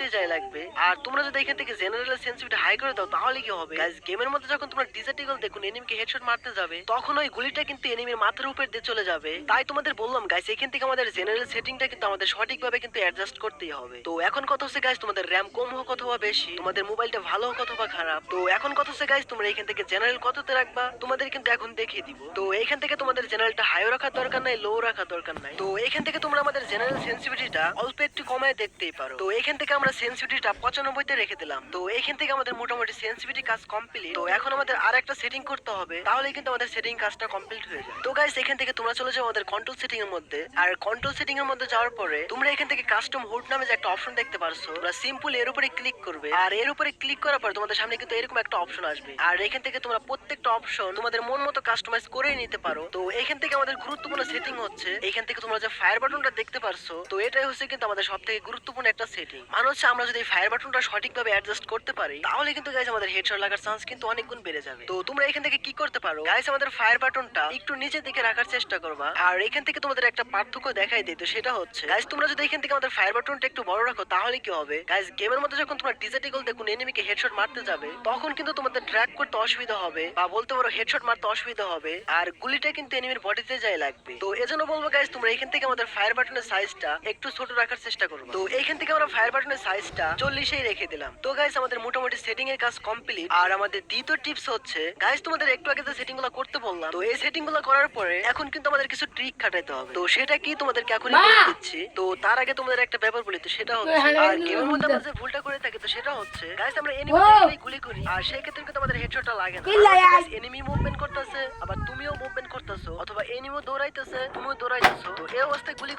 বডিতে যাই লাগবে। আর তোমরা যদি এখান থেকে জেনারেল সেন্সিটিভিটি হাই করে দাও তাহলে কি হবে গাইস, গেমের মধ্যে যখন তোমরা ডিজেটিগল দেখুন এনিমিকে হেডশট মারতে যাবে তখন ওই গুলিটা কিন্তু এনিমির মাথার উপর দিয়ে চলে যাবে। তাই তোমাদের বললাম গাইস এখান থেকে আমাদের জেনারেল সেটিংটা কিন্তু আমাদের সঠিকভাবে কিন্তু অ্যাডজাস্ট করতেই হবে। তো এখন কথা হচ্ছে গাইস তোমাদের র‍্যাম কম হোক অথবা বেশি, তোমাদের মোবাইলটা ভালো হোক অথবা খারাপ, তো এখন কথা হচ্ছে গাইস তোমরা এখান থেকে জেনারেল কততে রাখবা তোমাদের কিন্তু এখন দেখিয়ে দিব। তো এখান থেকে তোমাদের জেনারেলটা হাইও রাখার দরকার নাই, লো রাখার দরকার নাই। তো এখান থেকে তোমরা আমাদের জেনারেল সেন্সিটিভিটিটা অল্প একটু কমায় দেখতেই পারো। তো এখান থেকে আমরা সেন্সিটিভিটিটা 95 তে রেখে দিলাম। তো এখান থেকে আমাদের মোটামুটি সেন্সিটিভিটি কাজ কমপ্লিট। তো এখন আমাদের আর একটা সেটিং করতে হবে, তাহলে কিন্তু আমাদের সেটিং কাজটা কমপ্লিট হয়ে যায়। তো গাইস এখান থেকে তোমরা চলে যাও আমাদের কন্ট্রোল সেটিং এর মধ্যে। আর কন্ট্রোল সেটিং এর মধ্যে যাওয়ার পরে তোমরা এখান থেকে কাস্টম হুড নামে যে একটা অপশন দেখতে পারছো, তোমরা সিম্পল এর উপরে ক্লিক করবে। আর এর উপরে ক্লিক করার পর তোমাদের সামনে কিন্তু এরকম একটা অপশন আসবে। আর এখান থেকে তোমরা প্রত্যেকটা অপশন তোমাদের মন মতো কাস্টমাইজ করে নিতে পারো। তো এখান থেকে আমাদের গুরুত্বপূর্ণ সেটিং হচ্ছে এখান থেকে তোমরা যে ফায়ার বাটনটা দেখতে পারছো, তো এটাই হচ্ছে কিন্তু আমাদের সবথেকে গুরুত্বপূর্ণ একটা সেটিং। মানে হচ্ছে আমরা যদি ফায়ার বাটনটা সঠিকভাবে অ্যাডজাস্ট করতে পারি তাহলে কিন্তু গাইস আমাদের হেডশট লাগার চান্স কিন্তু অনেক গুণ বেড়ে যাবে। তো তোমরা এখান থেকে কি করতে পারো গাইস, আমাদের ফায়ার বাটনটা একটু নিচের দিকে রাখার চেষ্টা করবা। আর এখান থেকে তোমাদের একটা পার্থক্য দেখাই দিই, তো সেটা হচ্ছে গাইস তোমরা যদি এখান থেকে আমাদের ফায়ার বাটনটা একটু বড় রাখো তাহলে কি হবে গাইস, গেমের মধ্যে যখন তোমরা ডিজেটিগল দেখুন এনিমিকে হেডশট মারতে যাবে তখন কিন্তু তোমাদের ট্র্যাক করতে অসুবিধা হবে বা বলতে পারো হেডশট মারতে অসুবিধা হবে। আর গুলিটা কিন্তু এনিমির বডিতে যাই লাগবে। তো এজন্য বলবো গাইস তোমরা এখান থেকে আমাদের ফায়ার বাটনের সাইজটা একটু ছোট রাখার চেষ্টা করবে। তো এখান থেকে আমরা ফায়ার বাটনের সাইজটা 40 রেখে দিলাম। তো গাইস আমাদের মোটামুটি সেটিং এর কাজ কমপ্লিট। আর আমাদের দ্বিতীয় টিপস হচ্ছে গাইস তোমাদের একটু আগে যে সেটিং গুলো করতে বললাম, তো এই সেটিং গুলো করার পরে এখন কিন্তু আমাদের কিছু ট্রিক খাটাইতে হবে। তো সেটা কি তোমাদেরকে এখনই বলে দিচ্ছি। তো তার আগে তোমাদের একটা ব্যাপার বলি, তো সেটা হচ্ছে আর গেমের মধ্যে আমরা যে ভুলটা করে থাকি তো সেটা হচ্ছে গাইস আমরা এনিমি গুলি করি আর সেই ক্ষেত্রে কিন্তু আমাদের হেডশটটা লাগে না। এনিমি মুভমেন্ট করতেছে আবার তুমিও মুভমেন্ট করতেছো, অথবা এনিমিও দৌড়াইতেছে তুমিও দৌড়াইতেছো, তো এই অবস্থায় গুলি